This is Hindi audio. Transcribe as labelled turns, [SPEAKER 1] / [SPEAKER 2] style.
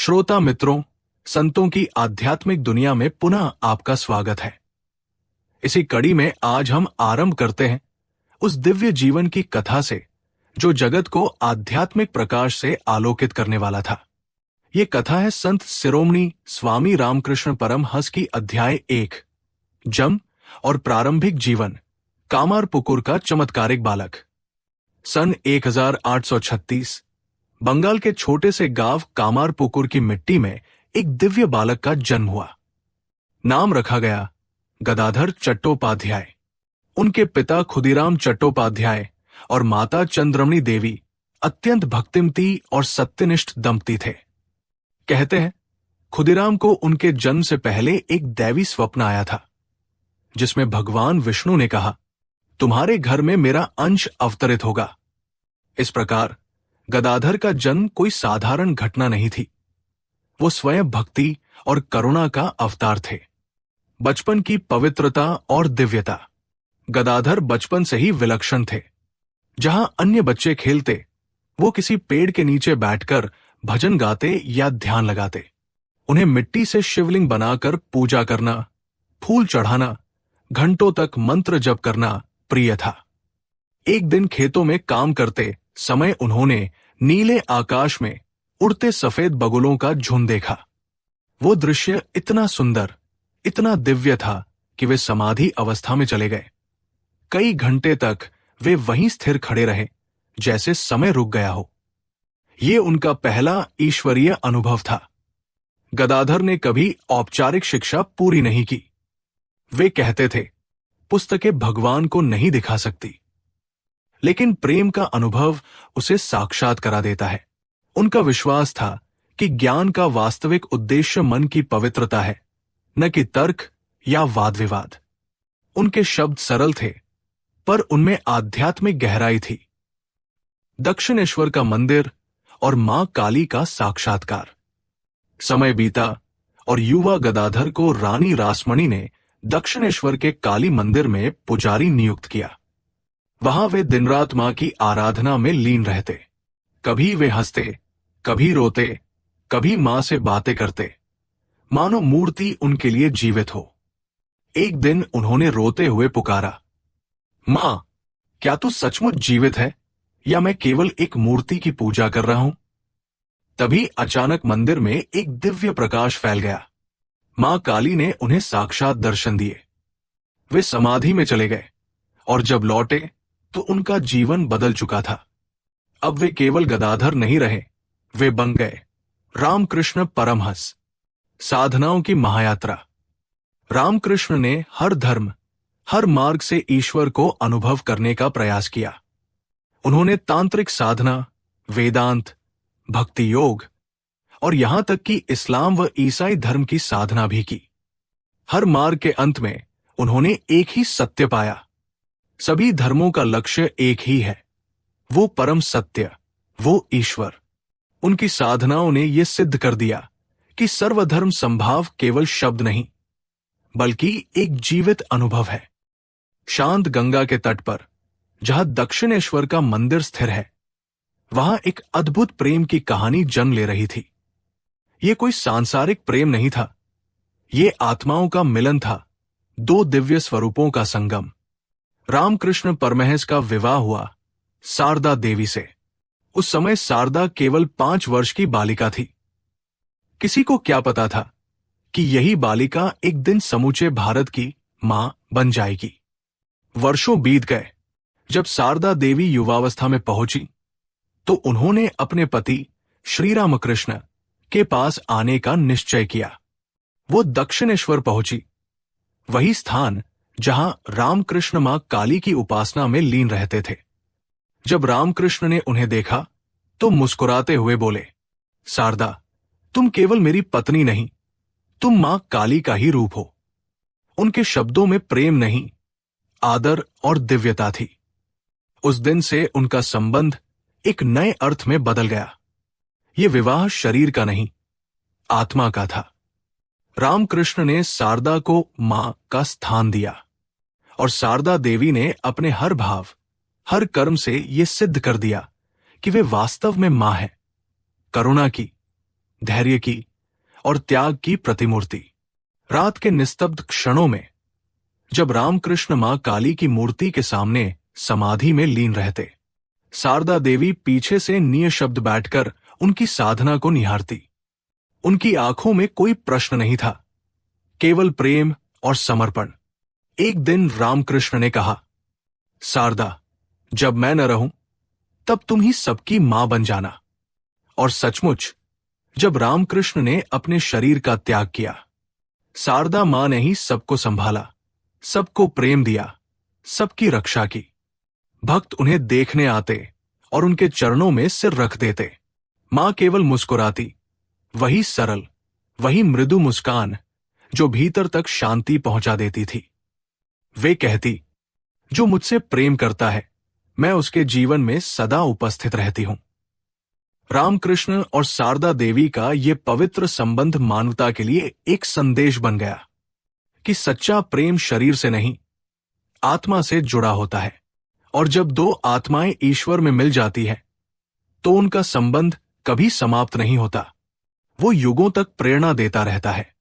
[SPEAKER 1] श्रोता मित्रों, संतों की आध्यात्मिक दुनिया में पुनः आपका स्वागत है। इसी कड़ी में आज हम आरंभ करते हैं उस दिव्य जीवन की कथा से जो जगत को आध्यात्मिक प्रकाश से आलोकित करने वाला था। ये कथा है संत शिरोमणि स्वामी रामकृष्ण परमहंस की अध्याय 1, जम और प्रारंभिक जीवन, कामारपुकुर का चमत्कारिक बालक। सन 1836 बंगाल के छोटे से गांव कामारपुकुर की मिट्टी में एक दिव्य बालक का जन्म हुआ। नाम रखा गया गदाधर चट्टोपाध्याय। उनके पिता खुदीराम चट्टोपाध्याय और माता चंद्रमणि देवी अत्यंत भक्तिमती और सत्यनिष्ठ दंपति थे। कहते हैं खुदीराम को उनके जन्म से पहले एक दैवी स्वप्न आया था, जिसमें भगवान विष्णु ने कहा, तुम्हारे घर में मेरा अंश अवतरित होगा। इस प्रकार गदाधर का जन्म कोई साधारण घटना नहीं थी। वो स्वयं भक्ति और करुणा का अवतार थे। बचपन की पवित्रता और दिव्यता। गदाधर बचपन से ही विलक्षण थे। जहां अन्य बच्चे खेलते, वो किसी पेड़ के नीचे बैठकर भजन गाते या ध्यान लगाते। उन्हें मिट्टी से शिवलिंग बनाकर पूजा करना, फूल चढ़ाना, घंटों तक मंत्र जप करना प्रिय था। एक दिन खेतों में काम करते समय उन्होंने नीले आकाश में उड़ते सफेद बगुलों का झुंड देखा। वो दृश्य इतना सुंदर, इतना दिव्य था कि वे समाधि अवस्था में चले गए। कई घंटे तक वे वहीं स्थिर खड़े रहे, जैसे समय रुक गया हो। ये उनका पहला ईश्वरीय अनुभव था। गदाधर ने कभी औपचारिक शिक्षा पूरी नहीं की। वे कहते थे, पुस्तकें भगवान को नहीं दिखा सकती, लेकिन प्रेम का अनुभव उसे साक्षात करा देता है। उनका विश्वास था कि ज्ञान का वास्तविक उद्देश्य मन की पवित्रता है, न कि तर्क या वाद विवाद। उनके शब्द सरल थे, पर उनमें आध्यात्मिक गहराई थी। दक्षिणेश्वर का मंदिर और मां काली का साक्षात्कार। समय बीता और युवा गदाधर को रानी रासमणि ने दक्षिणेश्वर के काली मंदिर में पुजारी नियुक्त किया। वहां वे दिन रात मां की आराधना में लीन रहते। कभी वे हंसते, कभी रोते, कभी मां से बातें करते, मानो मूर्ति उनके लिए जीवित हो। एक दिन उन्होंने रोते हुए पुकारा, मां, क्या तू सचमुच जीवित है या मैं केवल एक मूर्ति की पूजा कर रहा हूं? तभी अचानक मंदिर में एक दिव्य प्रकाश फैल गया। मां काली ने उन्हें साक्षात दर्शन दिए। वे समाधि में चले गए और जब लौटे तो उनका जीवन बदल चुका था। अब वे केवल गदाधर नहीं रहे, वे बन गए रामकृष्ण परमहंस। साधनाओं की महायात्रा। रामकृष्ण ने हर धर्म, हर मार्ग से ईश्वर को अनुभव करने का प्रयास किया। उन्होंने तांत्रिक साधना, वेदांत, भक्ति योग और यहां तक कि इस्लाम व ईसाई धर्म की साधना भी की। हर मार्ग के अंत में उन्होंने एक ही सत्य पाया। सभी धर्मों का लक्ष्य एक ही है, वो परम सत्य, वो ईश्वर। उनकी साधनाओं ने यह सिद्ध कर दिया कि सर्वधर्म संभाव केवल शब्द नहीं, बल्कि एक जीवित अनुभव है। शांत गंगा के तट पर, जहां दक्षिणेश्वर का मंदिर स्थिर है, वहां एक अद्भुत प्रेम की कहानी जन्म ले रही थी। ये कोई सांसारिक प्रेम नहीं था, ये आत्माओं का मिलन था, दो दिव्य स्वरूपों का संगम। रामकृष्ण परमहंस का विवाह हुआ शारदा देवी से। उस समय शारदा केवल 5 वर्ष की बालिका थी। किसी को क्या पता था कि यही बालिका एक दिन समूचे भारत की मां बन जाएगी। वर्षों बीत गए। जब शारदा देवी युवावस्था में पहुंची तो उन्होंने अपने पति श्री रामकृष्ण के पास आने का निश्चय किया। वो दक्षिणेश्वर पहुंची, वही स्थान जहां रामकृष्ण मां काली की उपासना में लीन रहते थे। जब रामकृष्ण ने उन्हें देखा तो मुस्कुराते हुए बोले, शारदा, तुम केवल मेरी पत्नी नहीं, तुम मां काली का ही रूप हो। उनके शब्दों में प्रेम नहीं, आदर और दिव्यता थी। उस दिन से उनका संबंध एक नए अर्थ में बदल गया। ये विवाह शरीर का नहीं, आत्मा का था। रामकृष्ण ने शारदा को मां का स्थान दिया और शारदा देवी ने अपने हर भाव, हर कर्म से ये सिद्ध कर दिया कि वे वास्तव में मां हैं, करुणा की, धैर्य की और त्याग की प्रतिमूर्ति। रात के निस्तब्ध क्षणों में जब रामकृष्ण मां काली की मूर्ति के सामने समाधि में लीन रहते, शारदा देवी पीछे से निःशब्द बैठकर उनकी साधना को निहारती। उनकी आंखों में कोई प्रश्न नहीं था, केवल प्रेम और समर्पण। एक दिन रामकृष्ण ने कहा, शारदा, जब मैं न रहूं तब तुम ही सबकी मां बन जाना। और सचमुच जब रामकृष्ण ने अपने शरीर का त्याग किया, शारदा मां ने ही सबको संभाला, सबको प्रेम दिया, सबकी रक्षा की। भक्त उन्हें देखने आते और उनके चरणों में सिर रख देते। मां केवल मुस्कुराती, वही सरल, वही मृदु मुस्कान जो भीतर तक शांति पहुंचा देती थी। वे कहती, जो मुझसे प्रेम करता है मैं उसके जीवन में सदा उपस्थित रहती हूं। रामकृष्ण और शारदा देवी का यह पवित्र संबंध मानवता के लिए एक संदेश बन गया कि सच्चा प्रेम शरीर से नहीं, आत्मा से जुड़ा होता है। और जब दो आत्माएं ईश्वर में मिल जाती हैं, तो उनका संबंध कभी समाप्त नहीं होता, वो युगों तक प्रेरणा देता रहता है।